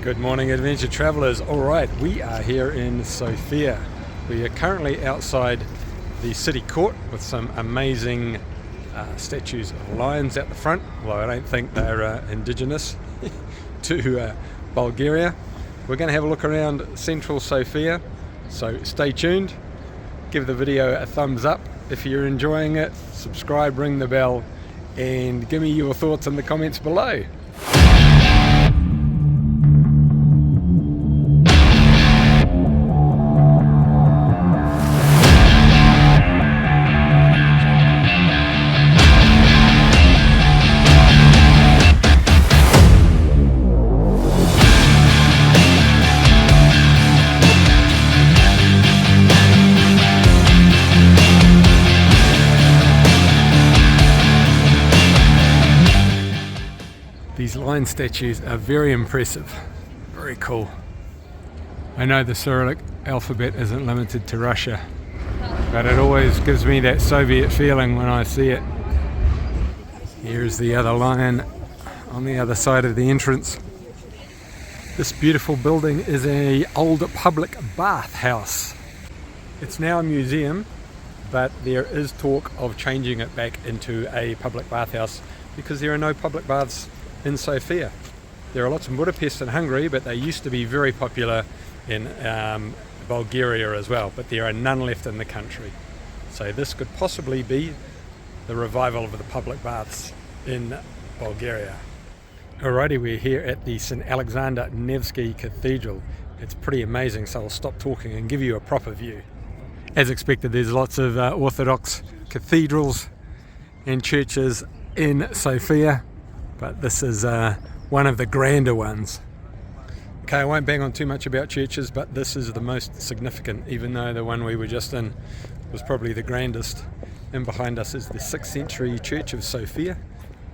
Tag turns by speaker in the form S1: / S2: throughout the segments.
S1: Good morning, adventure travellers. Alright, we are here in Sofia. We are currently outside the city court with some amazing statues of lions at the front, although I don't think they're indigenous to Bulgaria. We're going to have a look around central Sofia, so stay tuned. Give the video a thumbs up if you're enjoying it, subscribe, ring the bell, and give me your thoughts in the comments below. These lion statues are very impressive, very cool. I know the Cyrillic alphabet isn't limited to Russia, but it always gives me that Soviet feeling when I see it. Here's the other lion on the other side of the entrance. This beautiful building is an old public bathhouse. It's now a museum, but there is talk of changing it back into a public bathhouse because there are no public baths in Sofia. There are lots in Budapest and Hungary, but they used to be very popular in Bulgaria as well, but there are none left in the country. So this could possibly be the revival of the public baths in Bulgaria. Alrighty, we're here at the St. Alexander Nevsky Cathedral. It's pretty amazing, so I'll stop talking and give you a proper view. As expected, there's lots of Orthodox cathedrals and churches in Sofia, but this is one of the grander ones. Okay, I won't bang on too much about churches, but this is the most significant, even though the one we were just in was probably the grandest. And behind us is the 6th century Church of Sofia,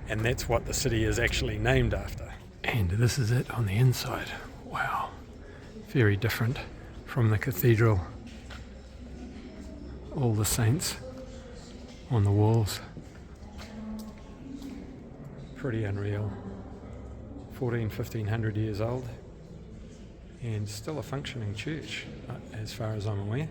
S1: and that's what the city is actually named after. And this is it on the inside. Wow, very different from the cathedral. All the saints on the walls. Pretty unreal. 1500 years old, and still a functioning church as far as I'm aware.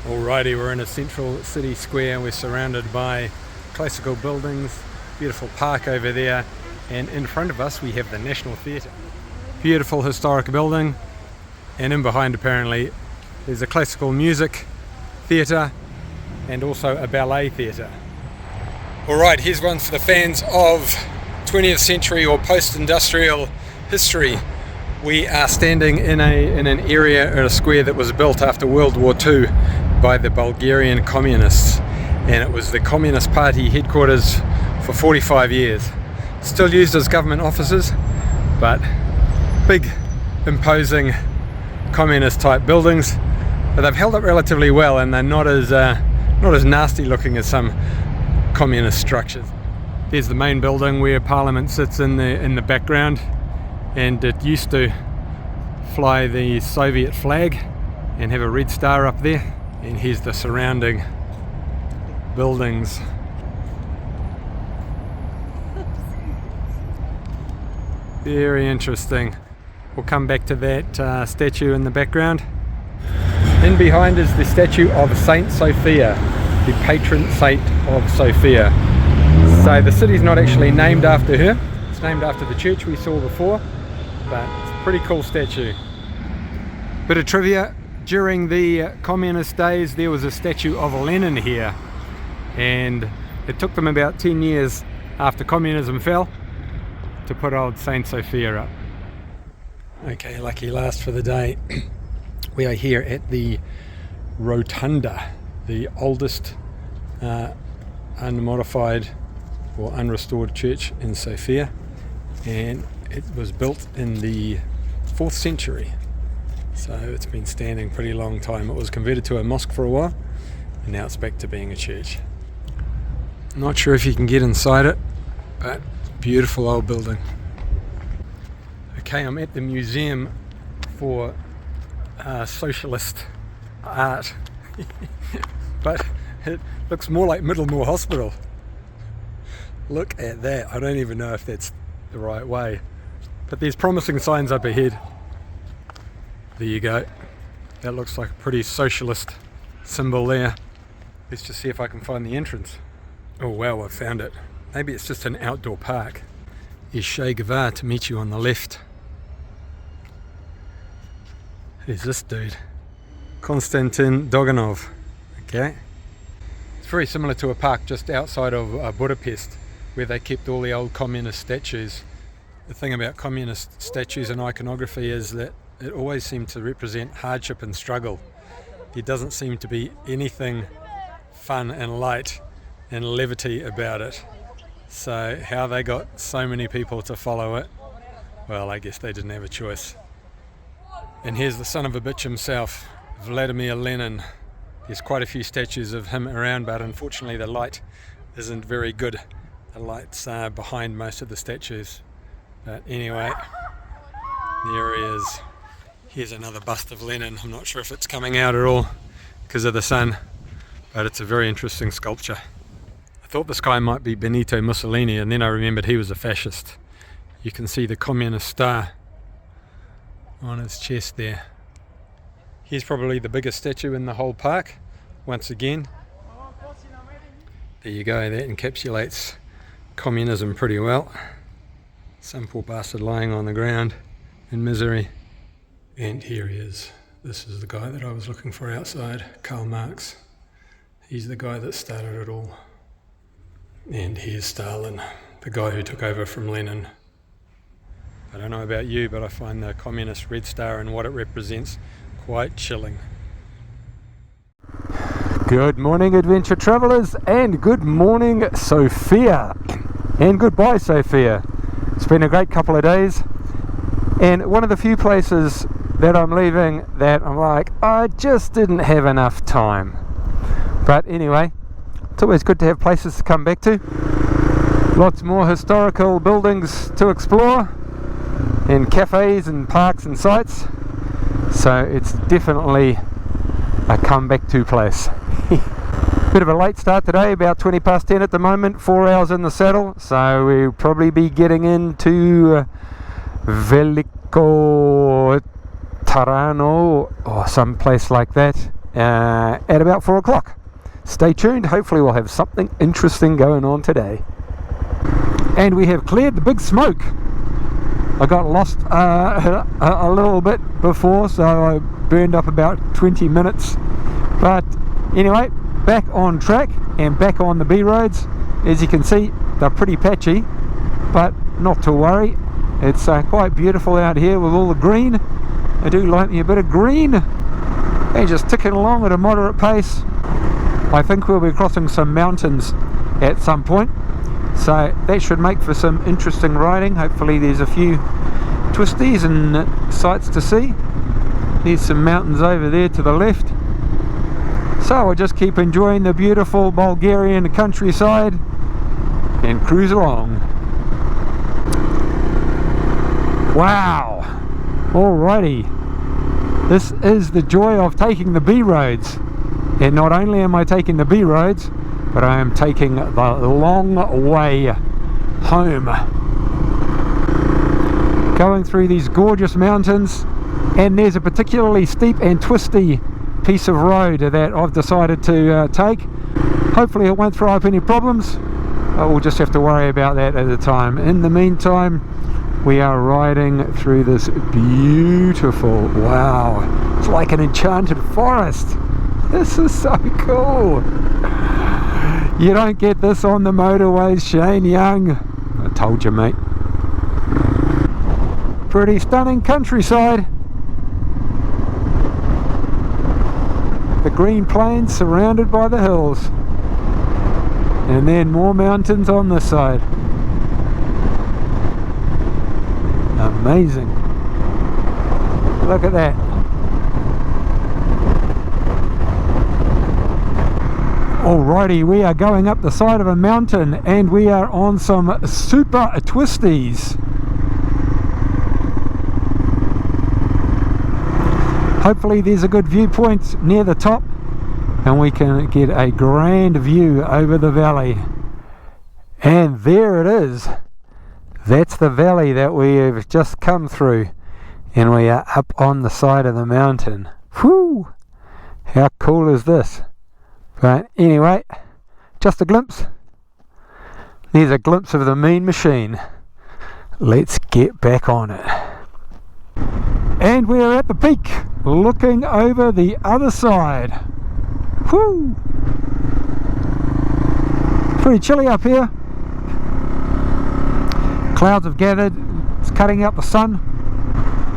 S1: Alrighty, we're in a central city square. We're surrounded by classical buildings, beautiful park over there, and in front of us we have the National Theatre. Beautiful historic building, and in behind apparently there's a classical music theatre and also a ballet theatre. Alright, here's one for the fans of 20th century or post-industrial history. We are standing in an area, in a square that was built after World War II by the Bulgarian communists, and it was the Communist Party headquarters for 45 years. Still used as government offices, but big, imposing communist type buildings, but they've held up relatively well, and they're not as nasty looking as some communist structures. There's the main building where Parliament sits in the background, and it used to fly the Soviet flag and have a red star up there. And here's the surrounding buildings. Very interesting. We'll come back to that statue in the background. In behind is the statue of Saint Sophia, the patron saint of Sofia. So the city's not actually named after her, it's named after the church we saw before, but it's a pretty cool statue. Bit of trivia, during the communist days there was a statue of Lenin here, and it took them about 10 years after communism fell to put old Saint Sophia up. Okay, lucky last for the day. We are here at the Rotunda, the oldest unmodified or unrestored church in Sofia, and it was built in the 4th century, so it's been standing pretty long time. It was converted to a mosque for a while, and now it's back to being a church. Not sure if you can get inside it, but beautiful old building. Okay, I'm at the museum for socialist art. But it looks more like Middlemore Hospital. Look at that. I don't even know if that's the right way. But there's promising signs up ahead. There you go. That looks like a pretty socialist symbol there. Let's just see if I can find the entrance. Oh wow, I found it. Maybe it's just an outdoor park. Here's Che Guevara to meet you on the left. Who's this dude? Konstantin Doganov. Okay. It's very similar to a park just outside of Budapest, where they kept all the old communist statues. The thing about communist statues and iconography is that it always seemed to represent hardship and struggle. There doesn't seem to be anything fun and light and levity about it. So how they got so many people to follow it, well, I guess they didn't have a choice. And here's the son of a bitch himself, Vladimir Lenin. There's quite a few statues of him around, but unfortunately the light isn't very good. The lights are behind most of the statues. But anyway, there he is. Here's another bust of Lenin. I'm not sure if it's coming out at all because of the sun, but it's a very interesting sculpture. I thought this guy might be Benito Mussolini, and then I remembered he was a fascist. You can see the communist star on his chest there. Here's probably the biggest statue in the whole park, once again. There you go, that encapsulates communism pretty well. Some poor bastard lying on the ground in misery. And here he is. This is the guy that I was looking for outside, Karl Marx. He's the guy that started it all. And here's Stalin, the guy who took over from Lenin. I don't know about you, but I find the communist red star and what it represents quite chilling. Good morning, adventure travellers, and good morning, Sofia. And goodbye, Sofia. It's been a great couple of days, and one of the few places that I'm leaving that I'm like, I just didn't have enough time. But anyway, it's always good to have places to come back to. Lots more historical buildings to explore, and cafes and parks and sites. So it's definitely a come back to place. Bit of a late start today, about 20 past 10 at the moment, 4 hours in the saddle, so we'll probably be getting into VELIKO or some place like that at about 4 o'clock. Stay tuned, hopefully we'll have something interesting going on today. And we have cleared the big smoke. I got lost a little bit before, so I burned up about 20 minutes. But anyway, back on track and back on the B roads. As you can see, they're pretty patchy, but not to worry. It's quite beautiful out here with all the green. I do like me a bit of green. And just ticking along at a moderate pace. I think we'll be crossing some mountains at some point, so that should make for some interesting riding. Hopefully there's a few twisties and sights to see. There's some mountains over there to the left. So I'll just keep enjoying the beautiful Bulgarian countryside and cruise along. Wow! Alrighty. This is the joy of taking the B roads. And not only am I taking the B roads, but I am taking the long way home. Going through these gorgeous mountains, and there's a particularly steep and twisty piece of road that I've decided to take. Hopefully it won't throw up any problems. We'll just have to worry about that at the time. In the meantime, we are riding through this beautiful, wow, it's like an enchanted forest. This is so cool. You don't get this on the motorways, Shane Young. I told you, mate. Pretty stunning countryside. The green plains surrounded by the hills. And then more mountains on this side. Amazing. Look at that. Alrighty, we are going up the side of a mountain and we are on some super twisties. Hopefully there's a good viewpoint near the top and we can get a grand view over the valley. And there it is. That's the valley that we have just come through, and we are up on the side of the mountain. Whew! How cool is this? But anyway, just a glimpse. There's a glimpse of the mean machine. Let's get back on it. And we're at the peak, looking over the other side. Whew! Pretty chilly up here. Clouds have gathered, it's cutting out the sun.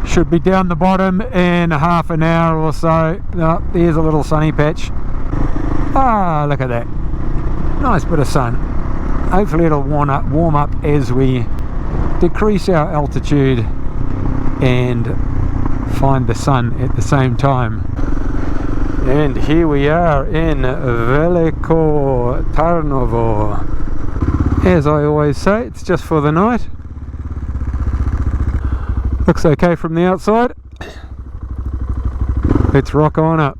S1: Should be down the bottom in half an hour or so. Oh, there's a little sunny patch. Ah, look at that. Nice bit of sun. Hopefully it'll warm up as we decrease our altitude and find the sun at the same time. And here we are in velikotarnovo. As I always say, it's just for the night. Looks okay from the outside. Let's rock on up.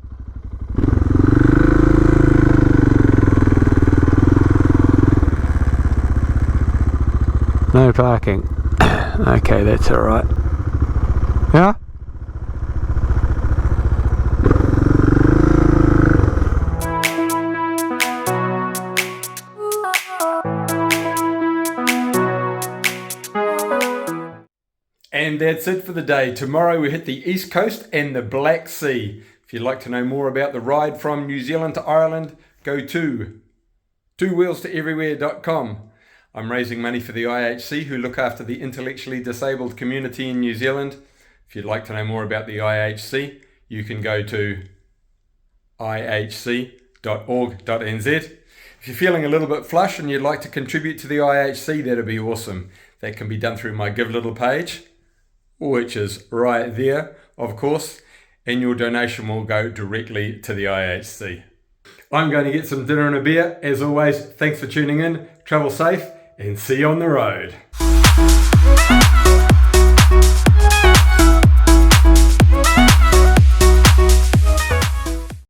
S1: No parking. Okay, that's alright. Yeah? And that's it for the day. Tomorrow we hit the East Coast and the Black Sea. If you'd like to know more about the ride from New Zealand to Ireland, go to twowheelstoeverywhere.com. I'm raising money for the IHC, who look after the intellectually disabled community in New Zealand. If you'd like to know more about the IHC, you can go to ihc.org.nz. If you're feeling a little bit flush and you'd like to contribute to the IHC, that'd be awesome. That can be done through my Give Little page, which is right there, of course, and your donation will go directly to the IHC. I'm going to get some dinner and a beer. As always, thanks for tuning in, travel safe, and see you on the road.